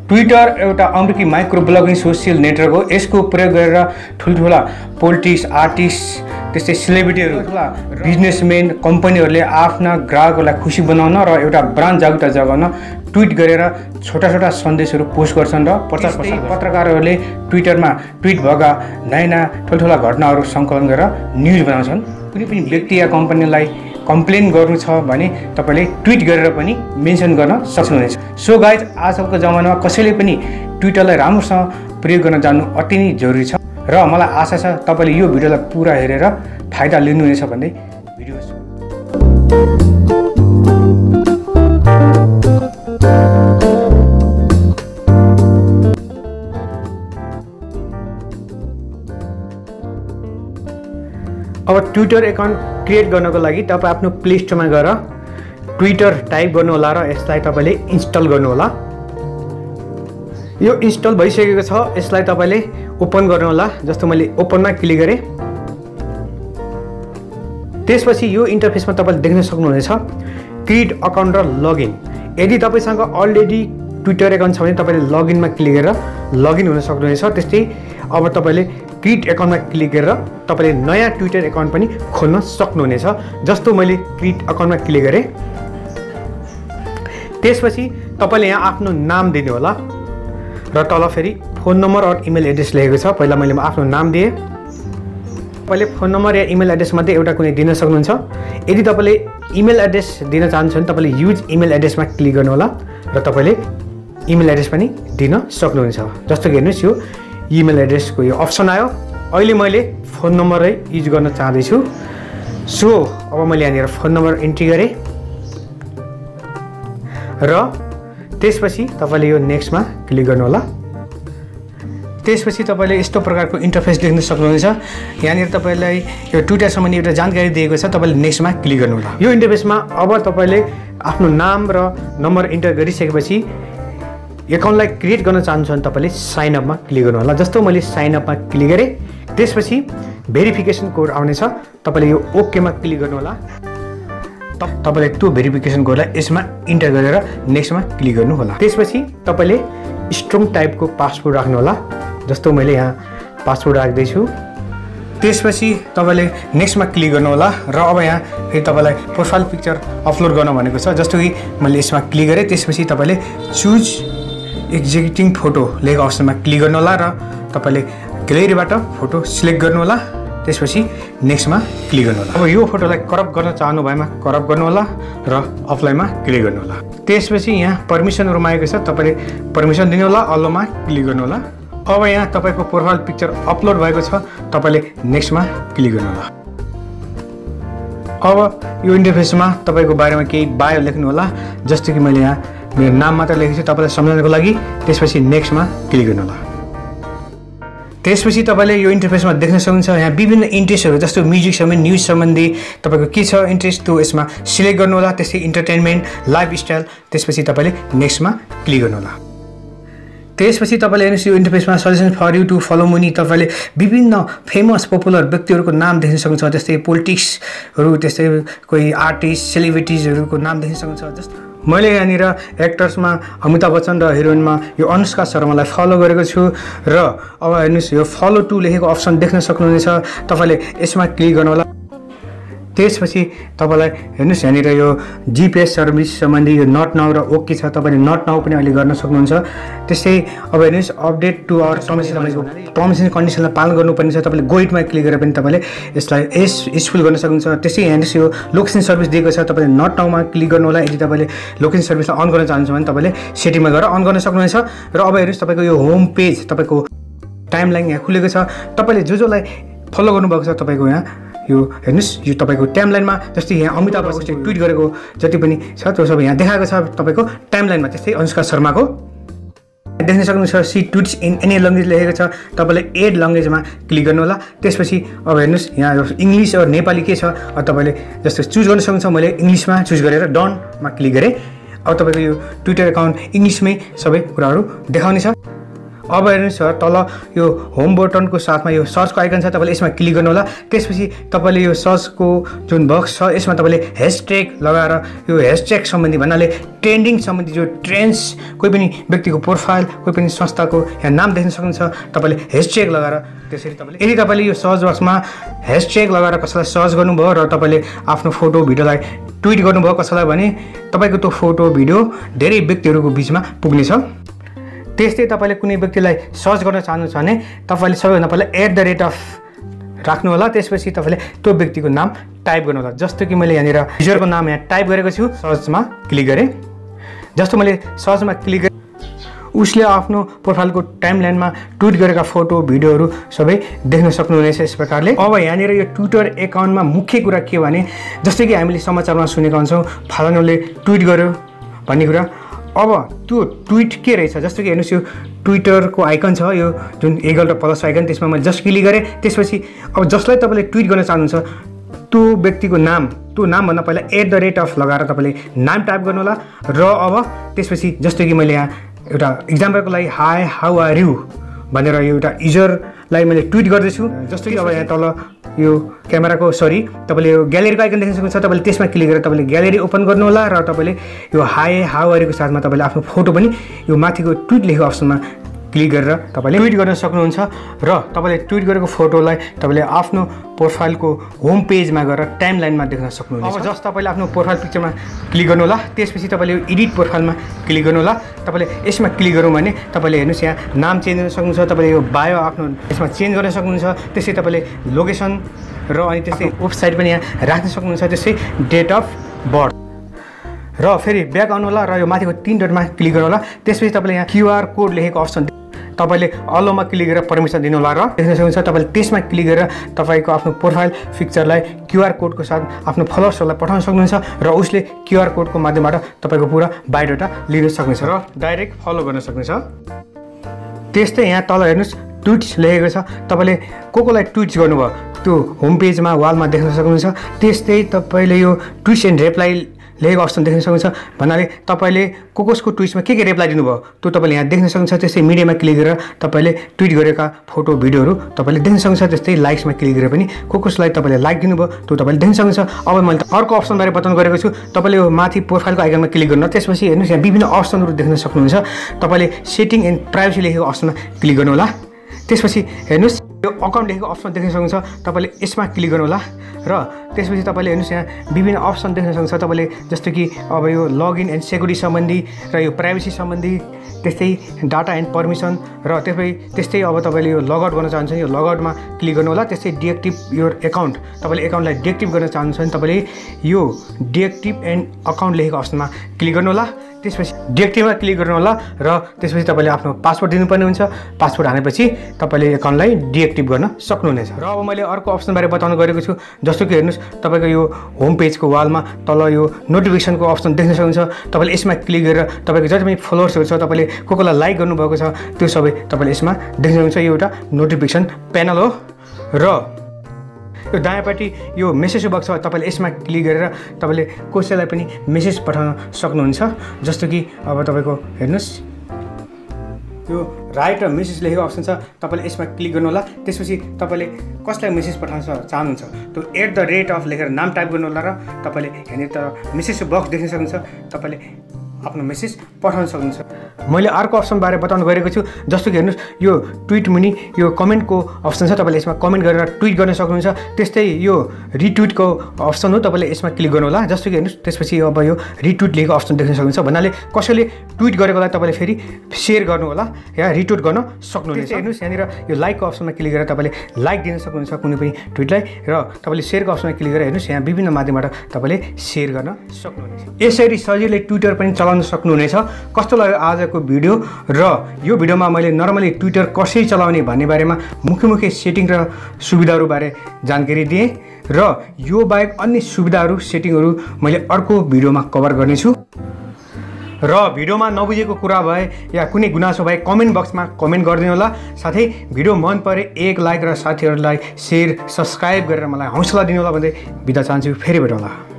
Twitter एउटा अमेरिकी micro blogging social network हो। यसको प्रयोग गरेर ठुल्ठुला पोलिटिक्स, आर्टिस्ट, त्यस्तै सेलिब्रिटीहरू, बिजनेसम्यान, कम्पनीहरूले आफ्ना ग्राहकहरूलाई खुसी बनाउन र एउटा ब्रान्ड जागरुकता जगाउन ट्विट गरेर छोटा छोटा सन्देशहरू पोस्ट गर्छन् र 50% पत्रकारहरूले ट्विटरमा ट्विट भएका नयाँ ठुल्ठुला घटनाहरू सङ्कलन गरेर न्युज बनाउँछन्। कुनै पनि व्यक्ति या कम्पनीलाई कम्प्लेन गर्नु छ भने तपाईले ट्विट गरेर पनि मेन्सन गर्न सक्नुहुनेछ। सो गाइज, आजको जमानामा कसैले पनि ट्विटरलाई राम्रोसँग प्रयोग गर्न जान्नु अति नै जरुरी छ र मलाई आशा छ तपाईले यो भिडियोलाई पुरा हेरेर फाइदा लिनुहुनेछ भन्दै भिडियो अब ट्विटर एकाउन्ट क्रिएट गर्नको लागि तपाई आफ्नो प्ले स्टोरमा गएर ट्विटर टाइप गर्नु होला र यसलाई तपाईले इन्स्टल गर्नु होला। यो इन्स्टल भइसकेको छ, यसलाई तपाईले ओपन गर्नु होला। जस्तो मैले ओपनमा क्लिक गरे, त्यसपछि यो इन्टरफेसमा तपाईले देख्न सक्नुहुनेछ क्रिएट अकाउन्ट र लगइन। यदि तपाईसँग अलरेडी ट्विटर एकाउन्ट छ भने तपाईले लगइनमा क्लिक गरेर लगइन हुन सक्नुहुनेछ। त्यस्तै अब तपाईले क्रिएट एकाउन्टमा क्लिक गरेर तपाईले नयाँ ट्विटर एकाउन्ट पनि खोल्न सक्नुहुनेछ। जस्तो मैले क्रिएट अकाउन्टमा क्लिक गरे, त्यसपछि तपाईले यहाँ आफ्नो नाम दिनु होला र तल फेरि फोन नम्बर र इमेल एड्रेस लेखेको छ। पहिला मैले आफ्नो नाम दिएँ। तपाईले फोन नम्बर या इमेल एड्रेस मध्ये एउटा कुनै दिन सक्नुहुन्छ। यदि तपाईले इमेल एड्रेस दिन चाहनुहुन्छ भने तपाईले युज इमेल एड्रेसमा क्लिक गर्नु होला र तपाईले इमेल एड्रेस पनि दिन सक्नुहुन्छ। जस्तो कि हेर्नुस्, यो इमेल एड्रेसको यो अप्सन आयो। अहिले मैले फोन नम्बरै युज गर्न चाहदैछु। सो अब मैले यहाँनिर फोन नम्बर इन्ट्री गरेँ र त्यसपछि तपाईले यो नेक्स्टमा क्लिक गर्नु होला। त्यसपछि तपाईले यस्तो प्रकारको इन्टरफेस देख्न सक्नुहुनेछ। यहाँनिर तपाईलाई यो ट्विटर सम्बन्धी एउटा जानकारी दिएको छ। तपाईले नेक्स्टमा क्लिक गर्नु होला। यो इन्टरफेसमा अब तपाईले आफ्नो नाम र नम्बर इन्टर गरिसकेपछि एकाउन्टलाई क्रिएट गर्न चाहनुहुन्छ भने तपाईले साइन अपमा क्लिक गर्नु होला। जस्तो मैले साइन अपमा क्लिक गरेँ, त्यसपछि भेरिफिकेसन कोड आउनेछ। तपाईले यो ओकेमा क्लिक गर्नु होला। तपाईले त्यो भेरिफिकेसन कोडलाई यसमा इन्टर गरेर नेक्स्टमा क्लिक गर्नु होला। त्यसपछि तपाईले स्ट्रङ टाइपको पासवर्ड राख्नु होला। जस्तो मैले यहाँ पासवर्ड राख्दैछु। त्यसपछि तपाईले नेक्स्टमा क्लिक गर्नु होला र अब यहाँ फेरि तपाईलाई प्रोफाइल पिक्चर अपलोड गर्न भनेको छ। जस्तो कि मैले यसमा क्लिक गरेँ, त्यसपछि तपाईले चुज एक्जिक्युटिङ फोटो लेखेको अप्सनमा क्लिक गर्नु होला र तपाईले ग्यालेरीबाट फोटो सिलेक्ट गर्नु होला। त्यसपछि नेक्स्टमा क्लिक गर्नु होला। अब यो फोटोलाई करप्ट गर्न चाहनु भएमा करप्ट गर्नु होला र अप्लाईमा क्लिक गर्नु होला। त्यसपछि यहाँ पर्मिसनहरु मागेको छ, तपाईले पर्मिसन दिनु होला, अलोमा क्लिक गर्नु होला। अब यहाँ तपाईको प्रोफाइल पिक्चर अपलोड भएको छ, तपाईले नेक्स्टमा क्लिक गर्नु होला। अब यो इन्टरफेसमा तपाईको बारेमा केही बायो लेख्नु होला। जस्तो कि मैले यहाँ मेरो नाम मात्र लेखेको छु तपाईलाई सम्झाउनको लागि। त्यसपछि नेक्स्टमा क्लिक गर्नु होला। त्यसपछि तपाईले यो इन्टरफेसमा देख्न सक्नुहुन्छ यहाँ विभिन्न इन्ट्रेस्टहरु, जस्तो म्युजिक सम्बन्धी, न्यूज सम्बन्धी तपाईको के छ इन्ट्रेस्ट त्यो यसमा सिलेक्ट गर्नु होला। त्यसै इन्टरटेनमेन्ट, लाइफस्टाइल, त्यसपछि तपाईले नेक्स्टमा क्लिक गर्नु होला। त्यसपछि तपाईले हेर्नुस् यो इन्टरफेसमा suggestion for you to follow मुनी तपाईले विभिन्न फेमस पपुलर व्यक्तिहरुको नाम देख्न सक्नुहुन्छ। जस्तै पोलिटिक्सहरु, त्यस्तै कोही आर्टिस्ट, सेलिब्रिटिजहरुको नाम देख्न सक्नुहुन्छ। जस्तो मैले यहाँनिर एक्टर्समा अमिताभ बच्चन र हिरोइनमा यो अनुष्का शर्मालाई फलो गरेको छु र अब हेर्नुस् यो फलो टु लेखेको अप्सन देख्न सक्नुहुनेछ। तपाईले यसमा क्लिक गर्नु होला। त्यसपछि तपाईलाई हेर्नुस् यहाँनिर यो जीपीएस सर्भिस सम्बन्धी यो नट नाउ र ओके छ, तपाईले नट नाउ पनि अहिले गर्न सक्नुहुन्छ। त्यसै अब हेर्नुस् update to our terms and कन्डिसनलाई पालन गर्नुपर्ने छ। तपाईले गो इटमा क्लिक गरेर पनि तपाईले यसलाई युजफुल गर्न सक्नुहुन्छ। त्यसै हेर्नुस् यो लोकेसन सर्भिस दिएको छ, तपाईले नट नाउमा क्लिक गर्नु होला। यदि तपाईले लोकेसन सर्भिसलाई अन गर्न चाहनुहुन्छ भने तपाईले सेटिङमा गएर अन गर्न सक्नुहुनेछ। र अब हेर्नुस् तपाईको यो होम पेज, तपाईको टाइमलाइन यहाँ खुलेको छ। तपाईले जोलाई फलो गर्नुभएको छ तपाईको यहाँ यो हेर्नुस् यो तपाईको टाइमलाइनमा, जस्तै यहाँ अमिताभ बच्चनले ट्विट गरेको जति पनि छ त्यो सबै यहाँ देखाएको छ तपाईको टाइमलाइनमा। त्यस्तै अनुष्का शर्माको देख्न सक्नुहुन्छ see tweets in any language लेखेको छ, तपाईले एड ल्याङ्ग्वेजमा क्लिक गर्नु होला। त्यसपछि अब हेर्नुस् यहाँ इंग्लिश और नेपाली के छ तपाईले जस्तो चुज गर्न सक्नुहुन्छ। मैले इंग्लिशमा चुज गरेर डनमा क्लिक गरे। अब तपाईको यो ट्विटर एकाउन्ट इंग्लिशमै सबै कुराहरु देखाउने छ। अब हेर्नुहोस् तल यो होम बटनको साथमा यो सर्चको आइकन छ, तपाईँले यसमा क्लिक गर्नु होला। त्यसपछि तपाईँले यो सर्चको जुन बक्स छ यसमा तपाईँले ह्यासट्याग लगाएर यो ह्यासट्याग सम्बन्धी भन्नाले ट्रेन्डिङ सम्बन्धी जो ट्रेन्ड्स, कोही पनि व्यक्तिको प्रोफाइल, कोही पनि संस्थाको यहाँ नाम देख्न सक्नुहुन्छ, तपाईँले ह्यासट्याग लगाएर त्यसरी तपाईँले यदि तपाईँले यो सर्च बक्समा ह्यासट्याग लगाएर कसैलाई सर्च गर्नुभयो र तपाईँले आफ्नो फोटो भिडियोलाई ट्विट गर्नुभयो कसैलाई भने तपाईँको त्यो फोटो भिडियो धेरै व्यक्तिहरूको बिचमा पुग्नेछ। त्यस्तै तपाईँले कुनै व्यक्तिलाई सर्च गर्न चाहनुहुन्छ भने तपाईँले सबैभन्दा पहिला @ राख्नु होला। त्यसपछि तपाईँले त्यो व्यक्तिको नाम टाइप गर्नु होला। जस्तो कि मैले यहाँनिर युजरको नाम यहाँ टाइप गरेको छु, सर्चमा क्लिक गरेँ। जस्तो मैले सर्चमा क्लिक गरेँ उसले आफ्नो प्रोफाइलको टाइमलाइनमा ट्विट गरेका फोटो भिडियोहरू सबै देख्न सक्नुहुनेछ यस प्रकारले। अब यहाँनिर यो ट्विटर एकाउन्टमा मुख्य कुरा के भने जस्तै कि हामीले समाचारमा सुनेका हुन्छौँ फलानुले ट्विट गर्यो भन्ने कुरा। अब त्यो ट्विट के रहेछ, जस्तो कि हेर्नुहोस् यो ट्विटरको आइकन छ, यो जुन एगल र प्लस आइकन, त्यसमा मैले जस्ट क्लिक गरेँ। त्यसपछि अब जसलाई तपाईँले ट्विट गर्न चाहनुहुन्छ त्यो व्यक्तिको नाम, त्यो नामभन्दा पहिला @ लगाएर तपाईँले नाम टाइप गर्नु होला। र अब त्यसपछि जस्तो कि मैले यहाँ एउटा इक्जाम्पलको लागि हाई हाउ आर यु भनेर यो एउटा युजरलाई मैले ट्विट गर्दैछु। जस्तो कि अब यहाँ तल यो क्यामेराको तपाईँले यो ग्यालेरीको आइकन देख्न सक्नुहुन्छ, तपाईँले त्यसमा क्लिक गरेर तपाईँले ग्यालेरी ओपन गर्नु होला र तपाईँले यो हाई हाउ आर युको साथमा तपाईँले आफ्नो फोटो पनि यो माथिको ट्विट लेखेको अप्सनमा क्लिक गरेर तपाईँले ट्विट गर्न सक्नुहुन्छ र तपाईँले ट्विट गरेको फोटोलाई तपाईँले आफ्नो प्रोफाइलको होम पेजमा गएर टाइमलाइनमा देख्न सक्नुहुन्छ। अब जस्ट तपाईँले आफ्नो प्रोफाइल पिक्चरमा क्लिक गर्नु होला। त्यसपछि तपाईँले यो एडिट प्रोफाइलमा क्लिक गर्नु होला। तपाईँले यसमा क्लिक गरौँ भने तपाईँले हेर्नुहोस् यहाँ नाम चेन्ज गर्न सक्नुहुन्छ, तपाईँले यो बायो आफ्नो यसमा चेन्ज गर्न सक्नुहुन्छ। त्यसै तपाईँले लोकेसन र अनि त्यस्तै वेबसाइट पनि यहाँ राख्न सक्नुहुन्छ, त्यसै डेट अफ बर्थ र फेरि ब्याक आउनु होला र यो माथिको 3 डटमा क्लिक गर्नु होला। त्यसपछि तपाईँले यहाँ QR कोड लेखेको अप्सन तपाईँले अलोमा क्लिक गरेर पर्मिसन दिनु होला र देख्न सक्नुहुन्छ। तपाईँले त्यसमा क्लिक गरेर तपाईँको आफ्नो प्रोफाइल पिक्चरलाई QR कोडको साथ आफ्नो फलोवर्सहरूलाई पठाउन सक्नुहुन्छ र उसले QR कोडको माध्यमबाट तपाईँको पुरा बायोडाटा लिन सक्नेछ र डाइरेक्ट फलो गर्न सक्नेछ। त्यस्तै यहाँ तल हेर्नुहोस् ट्विट्स लेखेको छ, तपाईँले कोलाई ट्विट्स गर्नुभयो त्यो होम पेजमा वालमा देख्न सक्नुहुन्छ। त्यस्तै तपाईँले यो ट्विट्स एन्ड रिप्लाई लेखेको अप्सन देख्न सक्नुहुन्छ, भन्नाले तपाईँले कसको ट्विट्समा के रिप्लाई दिनुभयो त्यो तपाईँले यहाँ देख्न सक्नुहुन्छ। त्यस्तै मिडियामा क्लिक गरेर तपाईँले ट्विट गरेका फोटो भिडियोहरू तपाईँले देख्न सक्नुहुन्छ। त्यस्तै लाइक्समा क्लिक गरेर पनि कसलाई तपाईँले लाइक दिनुभयो त्यो तपाईँले देख्न सक्नुहुन्छ। अब मैले अर्को अप्सनबारे बताउनु गरेको छु, तपाईँले यो माथि प्रोफाइलको आइकनमा क्लिक गर्नु। त्यसपछि हेर्नुहोस् यहाँ विभिन्न अप्सनहरू देख्न सक्नुहुन्छ। तपाईँले सेटिङ एन्ड प्राइभेसी लेखेको अप्सनमा क्लिक गर्नु होला। त्यसपछि हेर्नुहोस् यो अकाउन्ट लेखेको अप्सन देख्न सक्नुहुन्छ, तपाईँले यसमा क्लिक गर्नु होला र त्यसपछि तपाईँले हेर्नुहोस् यहाँ विभिन्न अप्सन देख्न सक्नुहुन्छ। तपाईँले जस्तो कि अब यो लगइन एन्ड सेक्युरिटी सम्बन्धी र यो प्राइभेसी सम्बन्धी, त्यस्तै डाटा एन्ड पर्मिसन र त्यस्तै अब तपाईँले यो लगआउट गर्न चाहनुहुन्छ भने यो लगआउटमा क्लिक गर्नु होला। त्यस्तै डिएक्टिभ योर एकाउन्ट, तपाईँले एकाउन्टलाई डिएक्टिभ गर्न चाहनुहुन्छ भने तपाईँले यो डिएक्टिभ एन्ड अकाउन्ट लेखेको अप्सनमा क्लिक गर्नु होला। त्यसपछि डिएक्टिभमा क्लिक गर्नु होला र त्यसपछि तपाईँले आफ्नो पासवर्ड दिनुपर्ने हुन्छ। पासवर्ड हानेपछि तपाईँले एकाउन्टलाई डिएक्टिभ गर्न सक्नुहुनेछ। र अब मैले अर्को अप्सनबारे बताउनु गरेको छु, जस्तो कि हेर्नुहोस् तपाईँको यो होम पेजको वालमा तल यो नोटिफिकेसनको अप्सन देख्न सक्नुहुन्छ। तपाईँले यसमा क्लिक गरेर तपाईँको जति पनि फलोवर्सहरू छ, तपाईँले कोलाई लाइक गर्नुभएको छ त्यो सबै तपाईँले यसमा देख्न सक्नुहुन्छ। यो एउटा नोटिफिकेसन प्यानल हो र यो दायाँपट्टि यो मेसेज बक्स छ, तपाईँले यसमा क्लिक गरेर तपाईँले कसैलाई पनि मेसेज पठाउन सक्नुहुन्छ। जस्तो कि अब तपाईँको हेर्नुहोस् यो राइट र मेसेज लेखेको अप्सन छ, तपाईँले यसमा क्लिक गर्नु होला। त्यसपछि तपाईँले कसलाई मेसेज पठाउन चाहनुहुन्छ त्यो @ लेखेर नाम टाइप गर्नु होला र तपाईँले यहाँनिर त मेसेज बक्स देख्न सक्नुहुन्छ, तपाईँले आफ्नो मेसेज पठाउन सक्नुहुन्छ। मैले अर्को अप्सनबारे बताउनु गरेको छु, जस्तो कि हेर्नुहोस् यो ट्विट मुनि यो कमेन्टको अप्सन छ, तपाईँले यसमा कमेन्ट गरेर ट्विट गर्न सक्नुहुन्छ। त्यस्तै यो रिट्विटको अप्सन हो, तपाईँले यसमा क्लिक गर्नु होला। जस्तो कि हेर्नुहोस् त्यसपछि अब यो रिट्विट लेखेको अप्सन देख्न सक्नुहुन्छ, भन्नाले कसैले ट्विट गरेकोलाई तपाईँले फेरि सेयर गर्नु होला या रिट्विट गर्न सक्नुहुनेछ। हेर्नुहोस् यहाँनिर यो लाइकको अप्सनमा क्लिक गरेर तपाईँले लाइक दिन सक्नुहुन्छ कुनै पनि ट्विटलाई र तपाईँले सेयरको अप्सनमा क्लिक गरेर हेर्नुहोस् यहाँ विभिन्न माध्यमबाट तपाईँले सेयर गर्न सक्नुहुनेछ। यसरी सजिलै ट्विटर पनि चलाउन सक्नुहुनेछ। कस्तो लाग्यो आजको भिडियो र यो भिडियोमा मैले नर्मली ट्विटर कसरी चलाउने भन्ने बारेमा मुख्य सेटिङ र सुविधाहरू बारे जानकारी दिएँ र यो बाहेक अन्य सुविधाहरू सेटिङहरू मैले अर्को भिडियोमा कभर गर्नेछु। र भिडियोमा नबुझेको कुरा भए या कुनै गुनासो भए कमेन्ट बक्समा कमेन्ट गरिदिनु होला। साथै भिडियो मन परे एक लाइक र साथीहरूलाई सेयर सब्सक्राइब गरेर मलाई हौसला दिनु होला भन्दै बिदा चाहन्छु। फेरि भेटौँला।